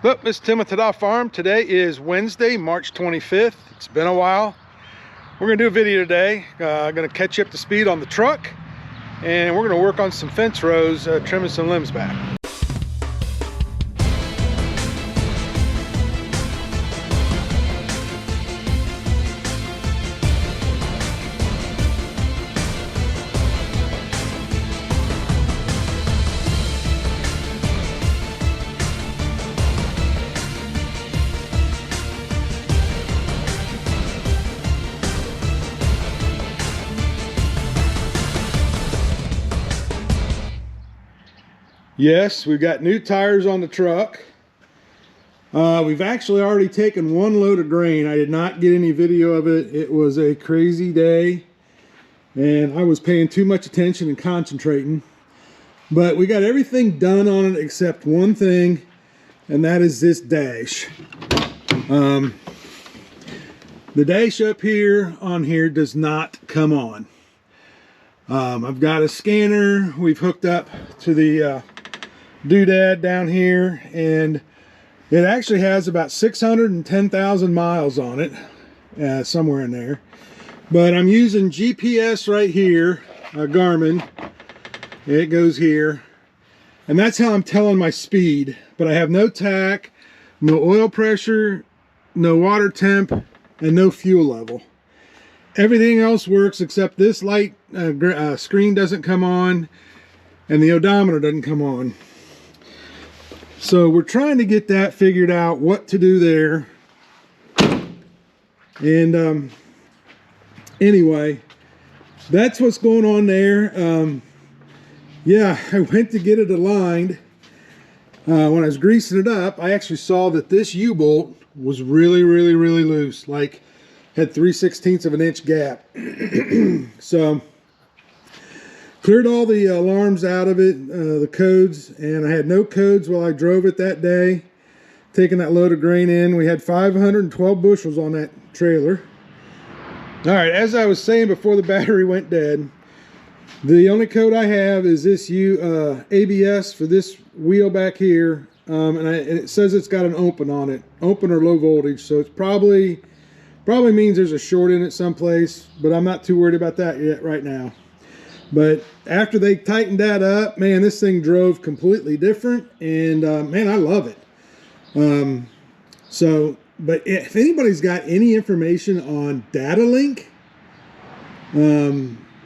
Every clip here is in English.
Look, this is Tim at TAH Farm. Today is Wednesday, March 25th. It's been a while. We're gonna do a video today. Gonna catch you up to speed on the truck, and we're gonna work on some fence rows, trimming some limbs back. Yes, we've got new tires on the truck. We've actually already taken one load of grain. I did not get any video of it. It was a crazy day, and I was paying too much attention and concentrating. But we got everything done on it except one thing, and that is this dash. The dash up here on here does not come on. I've got a scanner we've hooked up to the doodad down here, and it actually has about 610,000 miles on it, somewhere in there. But I'm using GPS right here, Garmin. It goes here, and that's how I'm telling my speed. But I have no tack, no oil pressure, no water temp, and no fuel level. Everything else works except this light screen doesn't come on, and the odometer doesn't come on. So we're trying to get that figured out, what to do there. And anyway, that's what's going on there. Yeah, I went to get it aligned. When I was greasing it up, I actually saw that this U-bolt was really loose, like had 3/16 of an inch gap. So cleared all the alarms out of it, the codes, and I had no codes while I drove it that day, taking that load of grain in. We had 512 bushels on that trailer. All right, as I was saying before the battery went dead, the only code I have is this ABS for this wheel back here, and it says it's got an open on it, open or low voltage, so it's probably means there's a short in it someplace, but I'm not too worried about that yet right now. But after they tightened that up, man, this thing drove completely different, and man, I love it. But if anybody's got any information on data link,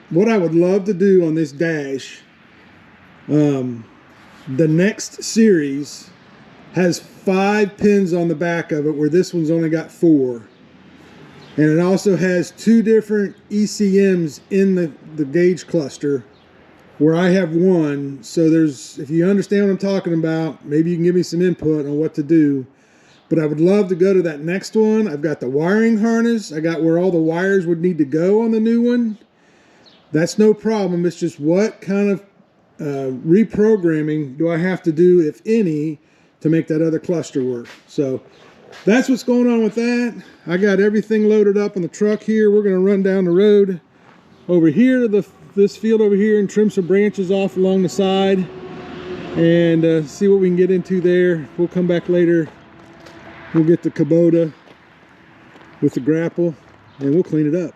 what I would love to do on this dash, the next series has 5 pins on the back of it, where this one's only got 4. And it also has 2 different ECMs in the gauge cluster, where I have 1. So there's, if you understand what I'm talking about, maybe you can give me some input on what to do. But I would love to go to that next one. I've got the wiring harness. I got where all the wires would need to go on the new one. That's no problem. It's just what kind of reprogramming do I have to do, if any, to make that other cluster work. So that's what's going on with that. I got everything loaded up on the truck here. We're going to run down the road over here to this field over here and trim some branches off along the side, and see what we can get into there. We'll come back later. We'll get the Kubota with the grapple, and we'll clean it up.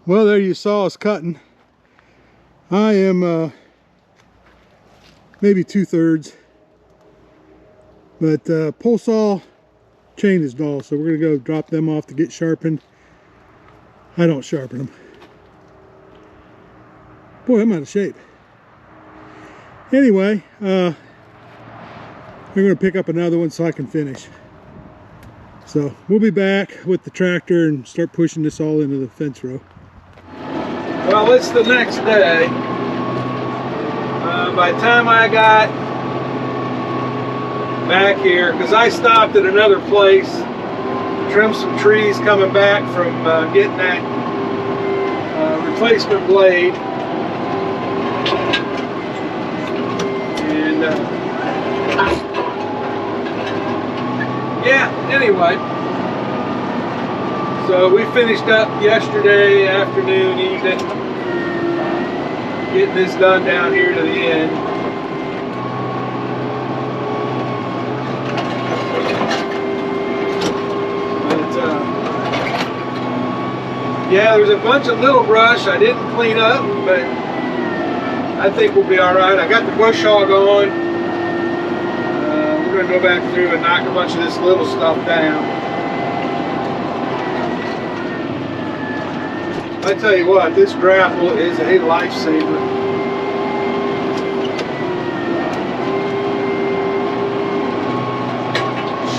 Well, there you saw us cutting. I am maybe 2/3, but pole saw chain is dull, so we're gonna go drop them off to get sharpened. I don't sharpen them. Boy, I'm out of shape. Anyway, we're gonna pick up another one so I can finish. So we'll be back with the tractor and start pushing this all into the fence row. Well, it's the next day. By the time I got back here, because I stopped at another place, trimmed some trees coming back from getting that replacement blade. And yeah, anyway, so we finished up yesterday afternoon, evening, getting this done down here to the end. But yeah, there's a bunch of little brush I didn't clean up, but I think we'll be all right. I got the bush hog on. We're gonna go back through and knock a bunch of this little stuff down. I tell you what, this grapple is a lifesaver.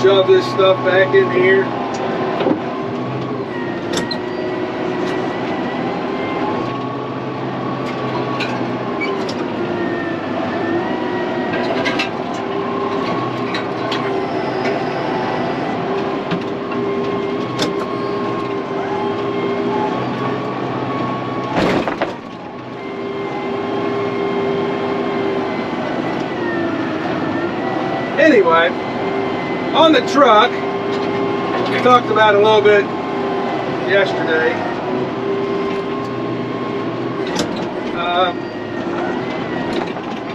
Shove this stuff back in here. Anyway, on the truck, we talked about a little bit yesterday.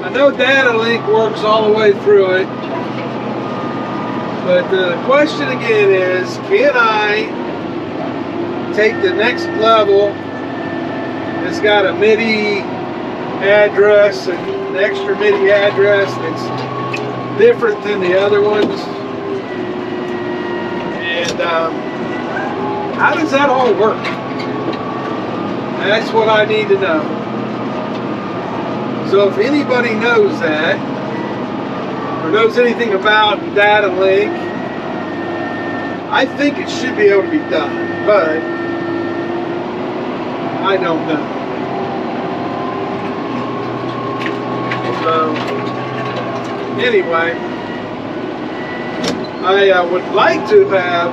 I know data link works all the way through it, but the question again is, can I take the next level? It's got a MIDI address and an extra MIDI address that's different than the other ones, and how does that all work? That's what I need to know. So if anybody knows that, or knows anything about data link, I think it should be able to be done, but I don't know. So anyway, I would like to have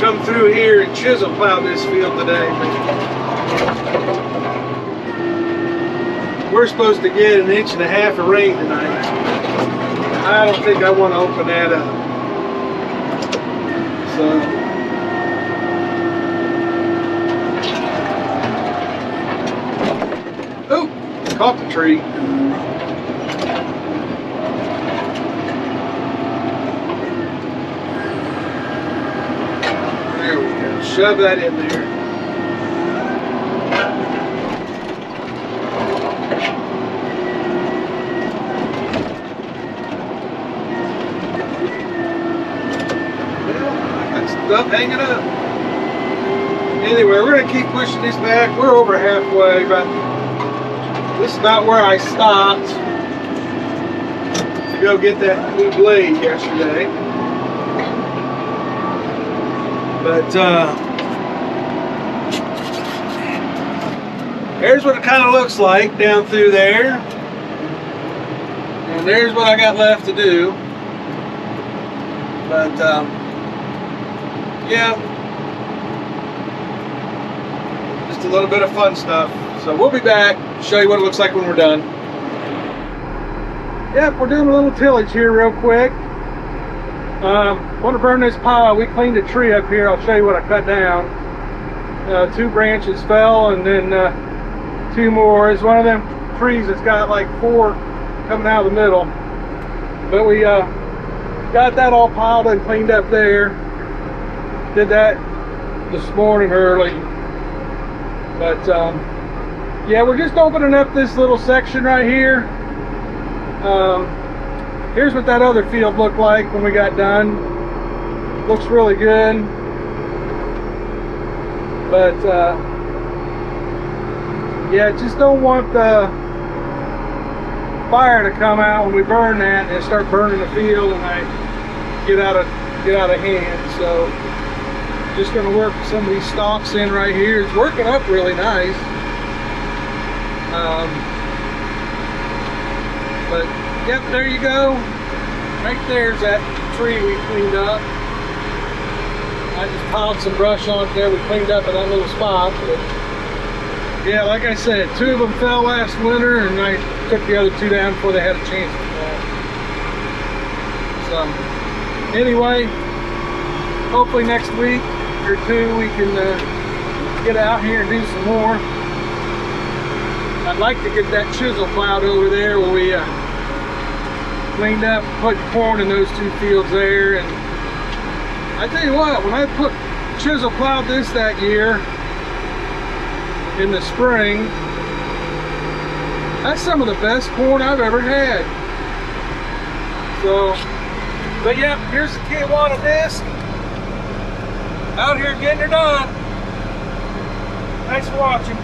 come through here and chisel plow this field today, but we're supposed to get 1.5 inches of rain tonight. I don't think I want to open that up. So oh, caught the tree. There we go. Shove that in there. Stuff hanging up. Anyway, we're going to keep pushing this back. We're over halfway, but this is about where I stopped to go get that new blade yesterday. But here's what it kind of looks like down through there. And there's what I got left to do. But yeah, just a little bit of fun stuff. So we'll be back, show you what it looks like when we're done. Yep, we're doing a little tillage here real quick. Want to burn this pile. We cleaned a tree up here. I'll show you what I cut down. 2 branches fell, and then 2 more. It's one of them trees that's got like 4 coming out of the middle. But we got that all piled and cleaned up there. Did that this morning early, but yeah, we're just opening up this little section right here. Here's what that other field looked like when we got done. Looks really good, but yeah, just don't want the fire to come out when we burn that and start burning the field. And get out of hand. So just going to work some of these stalks in right here. It's working up really nice. But yep, there you go. Right there's that tree we cleaned up. I just piled some brush on there. We cleaned up in that little spot. But yeah, like I said, 2 of them fell last winter, and I took the other 2 down before they had a chance to fall. So anyway, hopefully next week or 2 we can get out here and do some more. I'd like to get that chisel plowed over there where we cleaned up, put corn in those 2 fields there. And I tell you what, when I chisel plowed this that year in the spring, that's some of the best corn I've ever had. So, but yeah, here's the Tijuana disc. Out here getting her done. Thanks for watching.